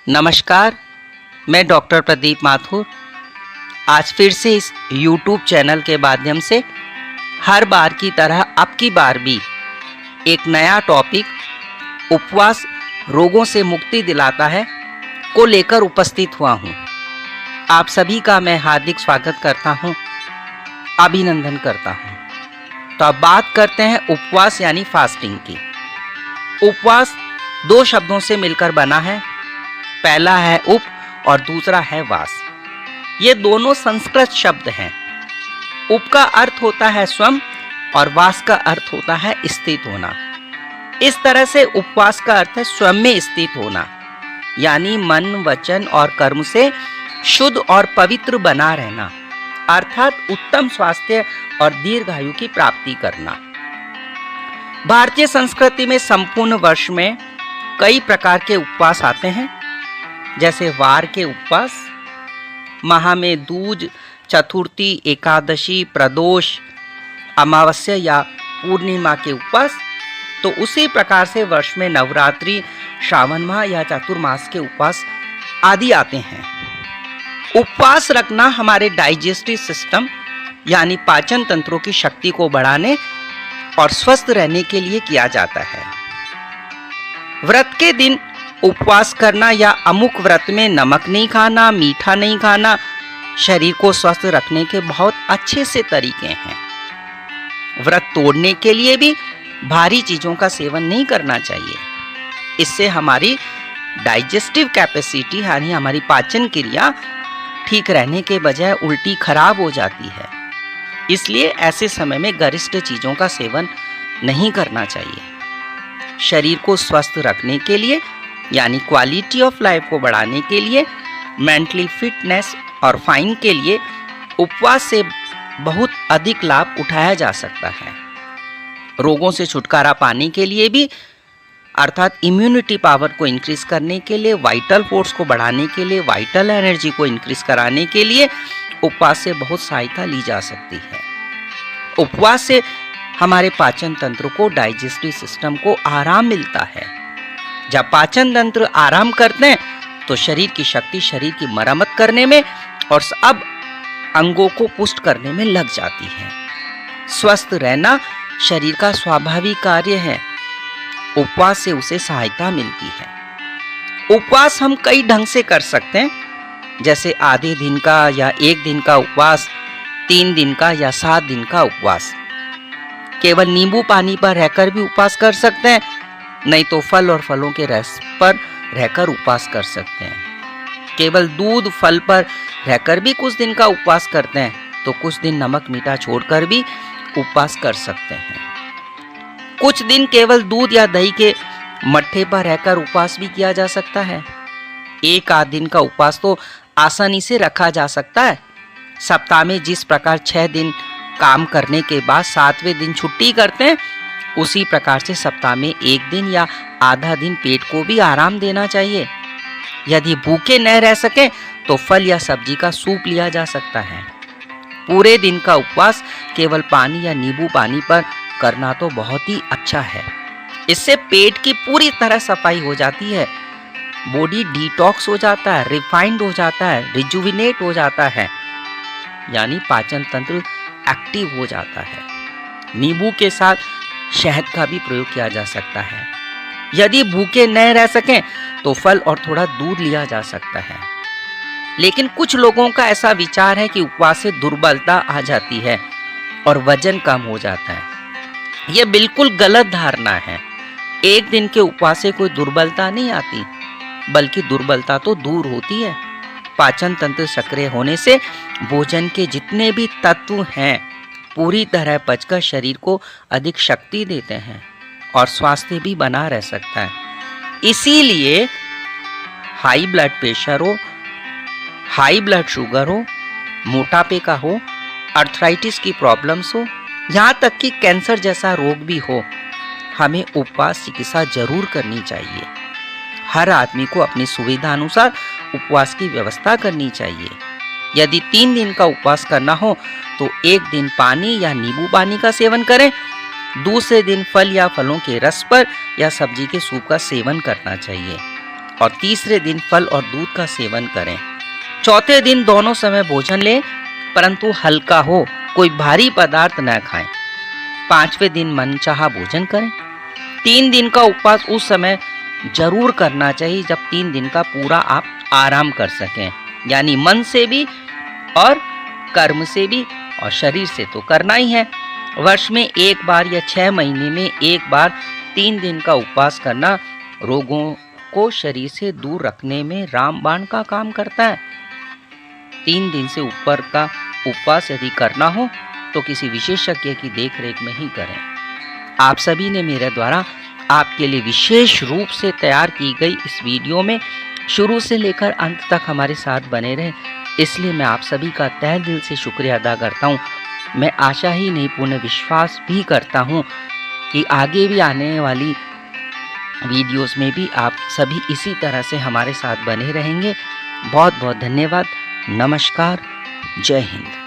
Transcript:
नमस्कार, मैं डॉक्टर प्रदीप माथुर आज फिर से इस YouTube चैनल के माध्यम से हर बार की तरह अब की बार भी एक नया टॉपिक उपवास रोगों से मुक्ति दिलाता है को लेकर उपस्थित हुआ हूँ। आप सभी का मैं हार्दिक स्वागत करता हूँ, अभिनंदन करता हूँ। तो अब बात करते हैं उपवास यानी फास्टिंग की। उपवास दो शब्दों से मिलकर बना है, पहला है उप और दूसरा है वास। ये दोनों संस्कृत शब्द हैं। उप का अर्थ होता है स्वयं और वास का अर्थ होता है स्थित होना। इस तरह से उपवास का अर्थ है स्वयं में स्थित होना, यानी मन, वचन और कर्म से शुद्ध और पवित्र बना रहना, अर्थात उत्तम स्वास्थ्य और दीर्घायु की प्राप्ति करना। भारतीय संस्कृति में संपूर्ण वर्ष में कई प्रकार के उपवास आते हैं, जैसे वार के उपवास, माह में दूज, चतुर्थी, एकादशी, प्रदोष, अमावस्या या पूर्णिमा के उपवास। तो उसी प्रकार से वर्ष में नवरात्रि, श्रावण माह या चातुर्मास के उपवास आदि आते हैं। उपवास रखना हमारे डाइजेस्टिव सिस्टम यानी पाचन तंत्रों की शक्ति को बढ़ाने और स्वस्थ रहने के लिए किया जाता है। व्रत के दिन उपवास करना या अमुक व्रत में नमक नहीं खाना, मीठा नहीं खाना शरीर को स्वस्थ रखने के बहुत अच्छे से तरीके हैं। व्रत तोड़ने के लिए भी भारी चीजों का सेवन नहीं करना चाहिए। इससे हमारी डाइजेस्टिव कैपेसिटी यानी हमारी पाचन क्रिया ठीक रहने के बजाय उल्टी खराब हो जाती है। इसलिए ऐसे समय में गरिष्ठ चीजों का सेवन नहीं करना चाहिए। शरीर को स्वस्थ रखने के लिए यानी क्वालिटी ऑफ लाइफ को बढ़ाने के लिए, मेंटली फिटनेस और फाइन के लिए उपवास से बहुत अधिक लाभ उठाया जा सकता है। रोगों से छुटकारा पाने के लिए भी, अर्थात इम्यूनिटी पावर को इंक्रीज करने के लिए, वाइटल फोर्स को बढ़ाने के लिए, वाइटल एनर्जी को इंक्रीज कराने के लिए उपवास से बहुत सहायता ली जा सकती है। उपवास से हमारे पाचन तंत्र को, डाइजेस्टिव सिस्टम को आराम मिलता है। जब पाचन तंत्र आराम करते हैं तो शरीर की शक्ति शरीर की मरम्मत करने में और सब अंगों को पुष्ट करने में लग जाती है। स्वस्थ रहना शरीर का स्वाभाविक कार्य है। उपवास से उसे सहायता मिलती है। उपवास हम कई ढंग से कर सकते हैं, जैसे आधे दिन का या एक दिन का उपवास, 3 दिन का या 7 दिन का उपवास। केवल नींबू पानी पर रहकर भी उपवास कर सकते हैं, नहीं तो फल और फलों के रस पर रहकर उपवास कर सकते हैं। केवल दूध फल पर रहकर भी कुछ दिन का उपवास करते हैं, तो कुछ दिन नमक मीठा छोड़कर भी उपवास कर सकते हैं। कुछ दिन केवल दूध या दही के मट्ठे पर रहकर उपवास भी किया जा सकता है। एक आध दिन का उपवास तो आसानी से रखा जा सकता है। सप्ताह में जिस प्रकार 6 दिन काम करने के बाद 7वें दिन छुट्टी करते हैं, उसी प्रकार से सप्ताह में 1 दिन या आधा दिन पेट को भी आराम देना चाहिए। यदि भूखे न रह सके तो फल या सब्जी का सूप लिया जा सकता है। पूरे दिन का उपवास केवल पानी या नींबू पानी पर करना तो बहुत ही अच्छा है। इससे पेट की पूरी तरह सफाई हो जाती है, बॉडी डिटॉक्स हो जाता है, रिफाइंड हो जाता है, रिजुविनेट हो जाता है, यानी पाचन तंत्र एक्टिव हो जाता है। नींबू के साथ शहद का भी प्रयोग किया जा सकता है। यदि भूखे न रह सकें तो फल और थोड़ा दूध लिया जा सकता है। लेकिन कुछ लोगों का ऐसा विचार है कि उपवास से दुर्बलता आ जाती है और वजन कम हो जाता है। यह बिल्कुल गलत धारणा है। एक दिन के उपवास से कोई दुर्बलता नहीं आती, बल्कि दुर्बलता तो दूर होती है। पाचन तंत्र सक्रिय होने से भोजन के जितने भी तत्व हैं पूरी तरह पचकर शरीर को अधिक शक्ति देते हैं और स्वास्थ्य भी बना रह सकता है। इसीलिए हाई ब्लड प्रेशर हो, हाई ब्लड शुगर हो, मोटापे का हो, अर्थराइटिस की प्रॉब्लम्स हो, यहाँ तक कि कैंसर जैसा रोग भी हो, हमें उपवास चिकित्सा जरूर करनी चाहिए। हर आदमी को अपनी सुविधा अनुसार उपवास की व्यवस्था करनी चाहिए। यदि 3 दिन का उपवास करना हो तो 1 दिन पानी या नींबू पानी का सेवन करें, दूसरे दिन फल या फलों के रस पर या सब्जी के सूप का सेवन करना चाहिए और तीसरे दिन फल और दूध का सेवन करें। चौथे दिन दोनों समय भोजन लें, परंतु हल्का हो, कोई भारी पदार्थ न खाएं। पांचवें दिन मनचाहा भोजन करें। 3 दिन का उपवास उस समय जरूर करना चाहिए जब 3 दिन का पूरा आप आराम कर सकें, यानी मन से भी और कर्म से भी और शरीर से तो करना ही है। वर्ष में एक बार या 6 महीने में एक बार 3 दिन का उपवास करना रोगों को शरीर से दूर रखने में रामबाण का काम करता है। 3 दिन से ऊपर का उपवास यदि करना हो तो किसी विशेषज्ञ की देखरेख में ही करें। आप सभी ने मेरे द्वारा आपके लिए विशेष रूप से तैयार की गई इस वीडियो में शुरू से लेकर अंत तक हमारे साथ बने रहें, इसलिए मैं आप सभी का तहे दिल से शुक्रिया अदा करता हूँ। मैं आशा ही नहीं पूर्ण विश्वास भी करता हूँ कि आगे भी आने वाली वीडियोस में भी आप सभी इसी तरह से हमारे साथ बने रहेंगे। बहुत बहुत धन्यवाद। नमस्कार। जय हिंद।